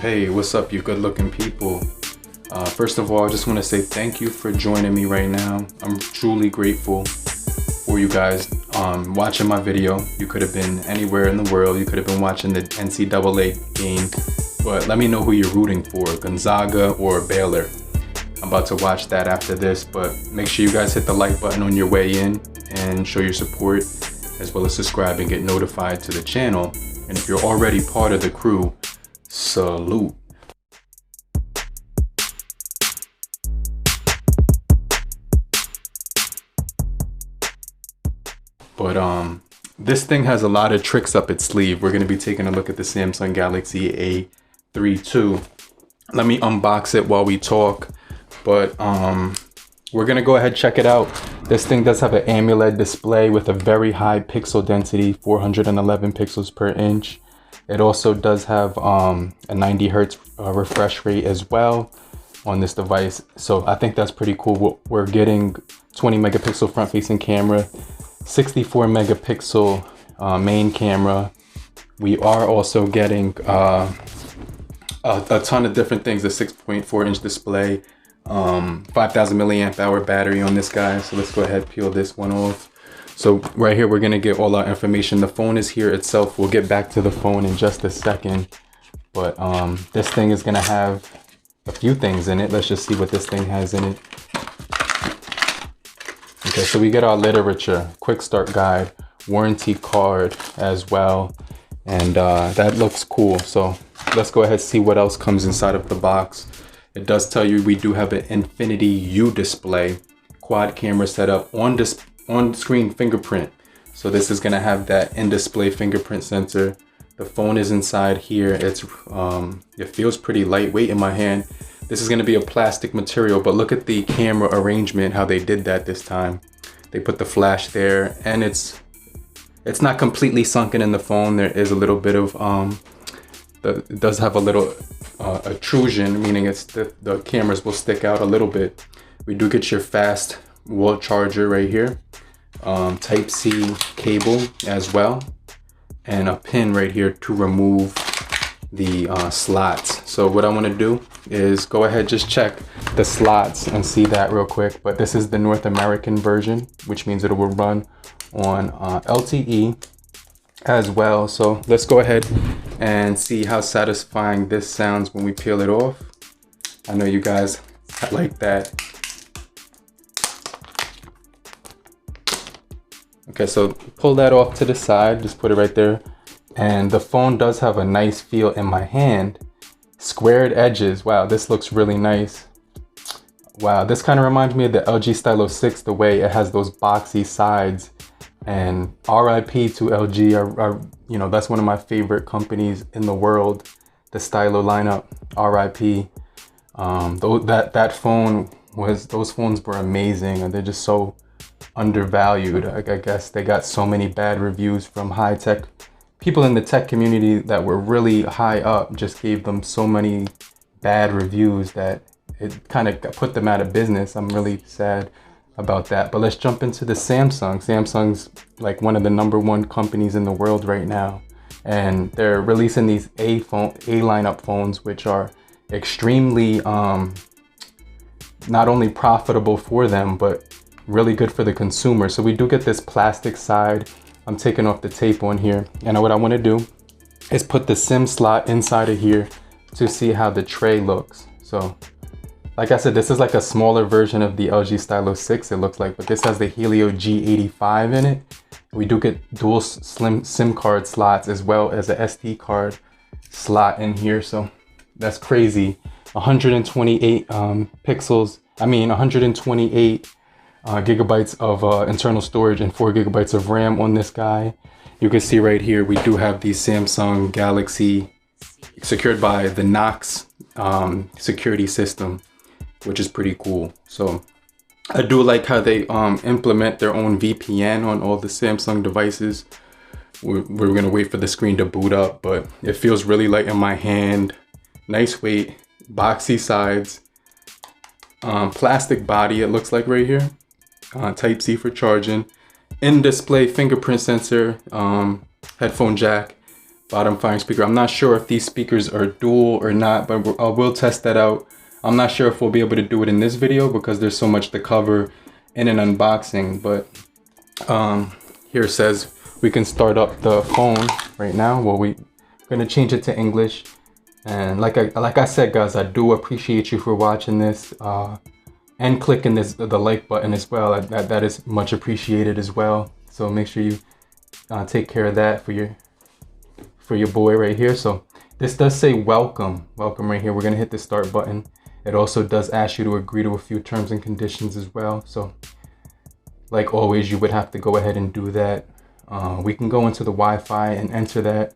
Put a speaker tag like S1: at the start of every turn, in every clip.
S1: Hey, what's up, you good looking people? First of all, I just want to say thank you for joining me right now. I'm truly grateful for you guys watching my video. You could have been anywhere in the world. You could have been watching the NCAA game, but let me know who you're rooting for, Gonzaga or Baylor. I'm about to watch that after this, but make sure you guys hit the like button on your way in and show your support, as well as subscribe and get notified to the channel. And if you're already part of the crew, salute. But this thing has a lot of tricks up its sleeve. We're going to be taking a look at the Samsung Galaxy A32. Let me unbox it while we talk, but we're going to go ahead and check it out. This thing does have an AMOLED display with a very high pixel density, 411 pixels per inch. It also does have a 90 hertz refresh rate as well on this device. So I think that's pretty cool. We're getting 20 megapixel front facing camera, 64 megapixel main camera. We are also getting a ton of different things, a 6.4 inch display, 5,000 milliamp hour battery on this guy. So let's go ahead and peel this one off. So right here, we're gonna get all our information. The phone is here itself. We'll get back to the phone in just a second. But this thing is gonna have a few things in it. Let's just see what this thing has in it. Okay, so we get our literature, quick start guide, warranty card as well. And that looks cool. So let's go ahead and see what else comes inside of the box. It does tell you we do have an Infinity U display, quad camera setup, on-screen fingerprint. So this is gonna have that in-display fingerprint sensor. The phone is inside here. It feels pretty lightweight in my hand. This is gonna be a plastic material, but look at the camera arrangement, how they did that this time. They put the flash there, and it's not completely sunken in the phone. There is a little bit of, it does have a little intrusion, meaning the cameras will stick out a little bit. We do get your fast wall charger right here, Type-C cable as well, and a pin right here to remove the slots. So what I want to do is go ahead, just check the slots and see that real quick. But this is the North American version, which means it will run on LTE as well. So let's go ahead and see how satisfying this sounds when we peel it off. I know you guys like that. Okay, so pull that off to the side, just put it right there. And the phone does have a nice feel in my hand. Squared edges, wow, this looks really nice. Wow, this kind of reminds me of the LG Stylo 6, the way it has those boxy sides. And RIP to LG, you know, that's one of my favorite companies in the world, the Stylo lineup, RIP. Those phones were amazing, and they're just so undervalued. I guess they got so many bad reviews from high tech people in the tech community that were really high up, just gave them so many bad reviews that it kind of put them out of business. I'm really sad about that. But let's jump into the Samsung. Samsung's like one of the #1 companies in the world right now, and they're releasing these A lineup phones, which are extremely not only profitable for them, but really good for the consumer. So we do get this plastic side. I'm taking off the tape on here, and what I want to do is put the SIM slot inside of here to see how the tray looks. So like I said, this is like a smaller version of the LG Stylo 6, it looks like, but this has the Helio G85 in it. We do get dual slim SIM card slots as well as a SD card slot in here. So that's crazy. 128 128 gigabytes of internal storage and 4 gigabytes of RAM on this guy. You can see right here, we do have the Samsung Galaxy secured by the Knox security system, which is pretty cool. So I do like how they implement their own VPN on all the Samsung devices. We're gonna wait for the screen to boot up, but it feels really light in my hand. Nice weight, boxy sides, plastic body, it looks like right here. Type-C for charging, in-display fingerprint sensor, headphone jack, bottom firing speaker. I'm not sure if these speakers are dual or not, but we'll test that out. I'm not sure if we'll be able to do it in this video because there's so much to cover in an unboxing, but here it says we can start up the phone right now. Well, we're gonna change it to English. And like I said, guys, I do appreciate you for watching this and clicking the like button as well. That is much appreciated as well. So make sure you take care of that for your boy right here. So this does say welcome right here. We're gonna hit the start button. It also does ask you to agree to a few terms and conditions as well. So like always, you would have to go ahead and do that. We can go into the Wi-Fi and enter that.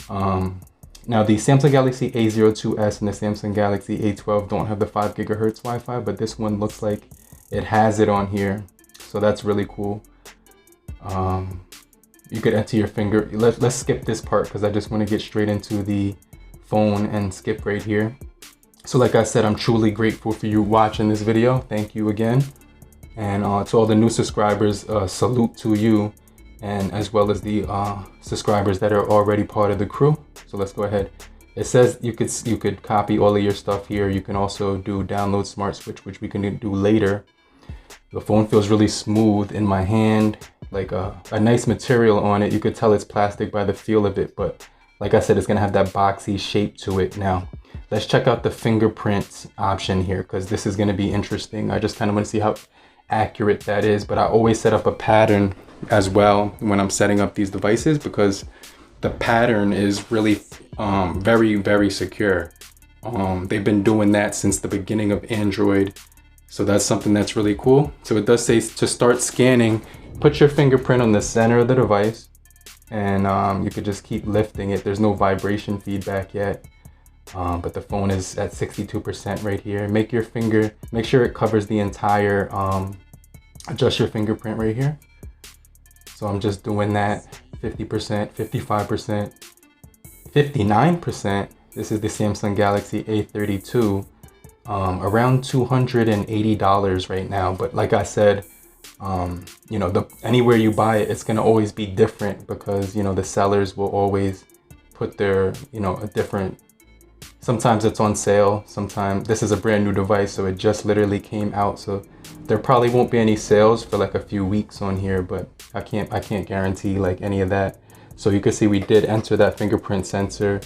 S1: Now the Samsung Galaxy A02s and the Samsung Galaxy A12 don't have the 5 gigahertz Wi-Fi, but this one looks like it has it on here. So that's really cool. You could enter your finger. Let's skip this part because I just want to get straight into the phone and skip right here. So like I said, I'm truly grateful for you watching this video. Thank you again. And to all the new subscribers, salute to you, and as well as the subscribers that are already part of the crew. So let's go ahead. It says you could copy all of your stuff here. You can also do download smart switch, which we can do later. The phone feels really smooth in my hand, like a nice material on it. You could tell it's plastic by the feel of it, but like I said, it's gonna have that boxy shape to it. Now, let's check out the fingerprint option here because this is gonna be interesting. I just kind of want to see how accurate that is, but I always set up a pattern as well when I'm setting up these devices because the pattern is really very, very secure. They've been doing that since the beginning of Android. So that's something that's really cool. So it does say to start scanning, put your fingerprint on the center of the device, and you could just keep lifting it. There's no vibration feedback yet, but the phone is at 62% right here. Make sure it covers the entire, adjust your fingerprint right here. So I'm just doing that. 50%, 55%, 59%. This is the Samsung Galaxy A32, around $280 right now. But like I said, you know, anywhere you buy it, it's gonna always be different because, you know, the sellers will always put their, you know, a different, sometimes it's on sale. Sometimes this is a brand new device, so it just literally came out. So there probably won't be any sales for like a few weeks on here, but I can't guarantee like any of that. So you can see we did enter that fingerprint sensor.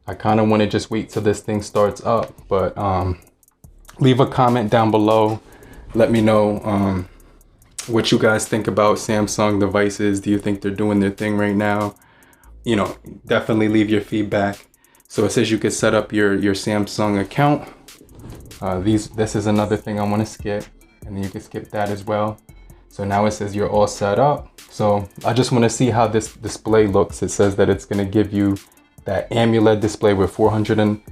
S1: I kind of want to just wait till this thing starts up, but leave a comment down below. Let me know what you guys think about Samsung devices. Do you think they're doing their thing right now? You know, definitely leave your feedback. So it says you could set up your Samsung account. This is another thing I want to skip, and then you can skip that as well. So now it says you're all set up. So I just want to see how this display looks. It says that it's going to give you that AMOLED display with 411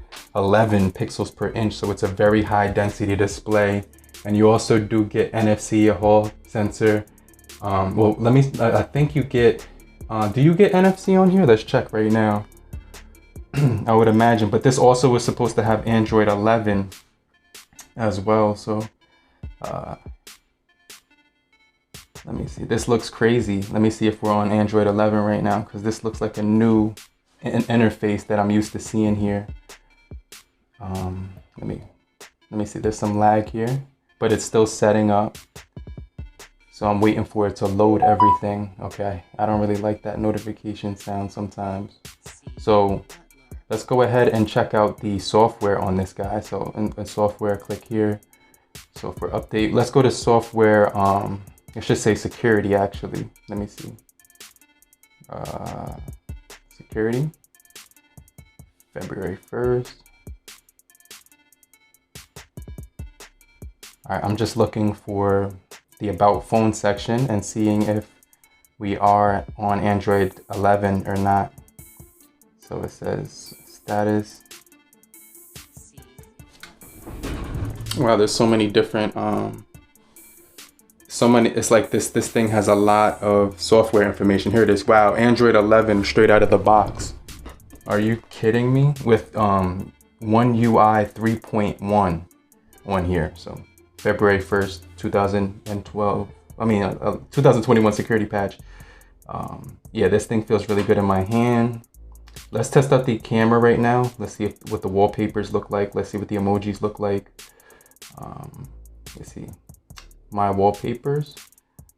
S1: pixels per inch. So it's a very high density display. And you also do get NFC, a Hall sensor. Well, I think you get, do you get NFC on here? Let's check right now. I would imagine, but this also was supposed to have Android 11 as well. So let me see, this looks crazy. Let me see if we're on Android 11 right now, because this looks like a new interface that I'm used to seeing here. Let me see, there's some lag here, but it's still setting up. So I'm waiting for it to load everything. Okay, I don't really like that notification sound sometimes. So let's go ahead and check out the software on this guy. So in software, click here. Software update. Let's go to software. I should say security actually. Let me see. Security. February 1st. All right, I'm just looking for the About Phone section and seeing if we are on Android 11 or not. So it says status. Wow, there's so many different, it's like this thing has a lot of software information. Here it is. Wow, Android 11 straight out of the box. Are you kidding me? With One UI 3.1 on here. So February 1st, 2012. 2021 security patch. Yeah, this thing feels really good in my hand. Let's test out the camera right now. Let's see what the wallpapers look like. Let's see what the emojis look like. Let's see my wallpapers.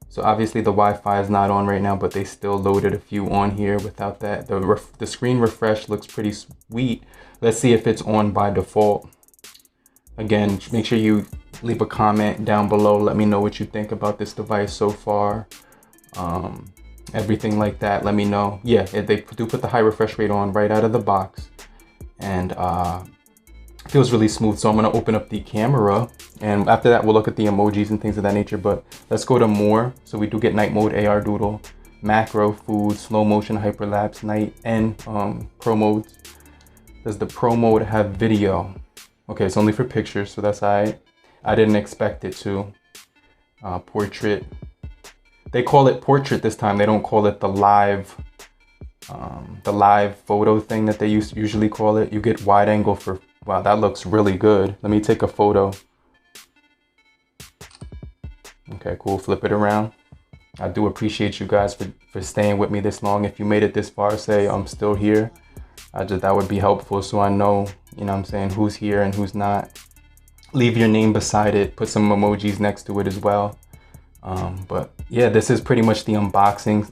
S1: So obviously the Wi-Fi is not on right now, but they still loaded a few on here without that. The screen refresh looks pretty sweet. Let's see if it's on by default. Again, make sure you leave a comment down below. Let me know what you think about this device so far. Everything like that, let me know. Yeah, they do put the high refresh rate on right out of the box, and feels really smooth. So I'm gonna open up the camera, and after that we'll look at the emojis and things of that nature. But let's go to more. So we do get night mode, AR doodle, macro, food, slow motion, hyperlapse, night, and pro modes. Does the pro mode have video? Okay, it's only for pictures, so that's all right. I didn't expect it to. Portrait. They call it portrait this time. They don't call it the live photo thing that they usually call it. You get wide angle for, wow, that looks really good. Let me take a photo. Okay, cool, flip it around. I do appreciate you guys for staying with me this long. If you made it this far, say I'm still here. That would be helpful, so I know, you know what I'm saying, who's here and who's not. Leave your name beside it, put some emojis next to it as well. But yeah, this is pretty much the unboxing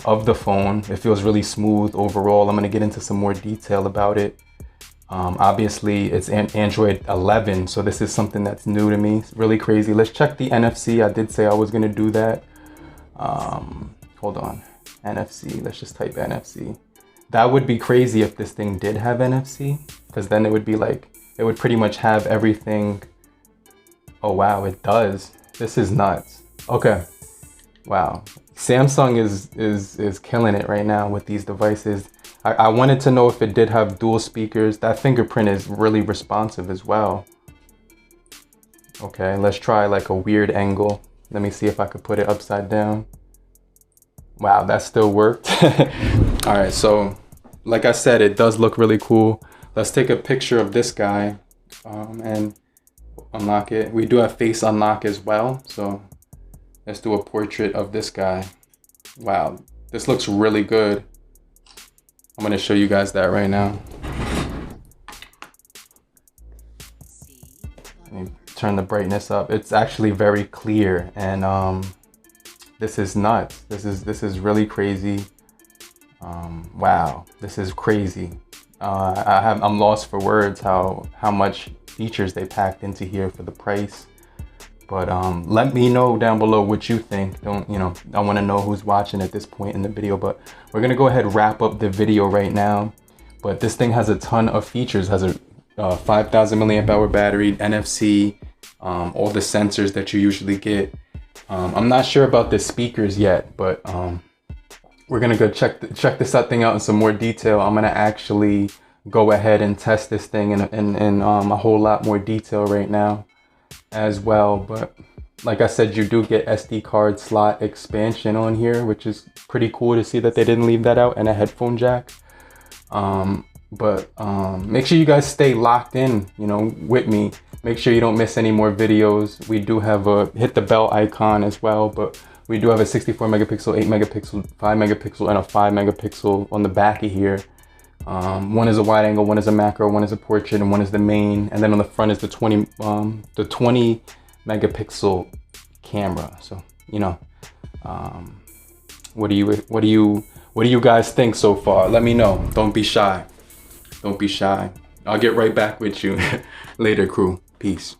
S1: of the phone. It feels really smooth overall. I'm gonna get into some more detail about it. Obviously it's Android 11, so this is something that's new to me. It's really crazy. Let's check the NFC. I did say I was gonna do that. Hold on, NFC, let's just type NFC. That would be crazy if this thing did have NFC, because then it would be like, it would pretty much have everything. Oh wow, it does. This is nuts. Okay, wow. Samsung is killing it right now with these devices. I wanted to know if it did have dual speakers. That fingerprint is really responsive as well. Okay, let's try like a weird angle. Let me see if I could put it upside down. Wow, that still worked. All right, so like I said, it does look really cool. Let's take a picture of this guy and unlock it. We do have face unlock as well, so let's do a portrait of this guy. Wow, this looks really good. I'm gonna show you guys that right now. Let me turn the brightness up. It's actually very clear, and this is nuts. This is really crazy. Wow, this is crazy. I'm lost for words how much features they packed into here for the price. But let me know down below what you think. I want to know who's watching at this point in the video. But we're gonna go ahead and wrap up the video right now. But this thing has a ton of features. Has a 5,000 milliamp hour battery, NFC, all the sensors that you usually get. I'm not sure about the speakers yet, but we're gonna go check this thing out in some more detail. I'm gonna actually go ahead and test this thing in a whole lot more detail right now as well. But like I said, you do get SD card slot expansion on here, which is pretty cool to see that they didn't leave that out, and a headphone jack. Make sure you guys stay locked in, with me. Make sure you don't miss any more videos. We do have hit the bell icon as well, but we do have a 64 megapixel, 8 megapixel, 5 megapixel, and a 5 megapixel on the back of here. One is a wide angle, one is a macro, one is a portrait, and one is the main. And then on the front is the 20 megapixel camera. So, what do you guys think so far? Let me know. Don't be shy. Don't be shy. I'll get right back with you later, crew. Peace.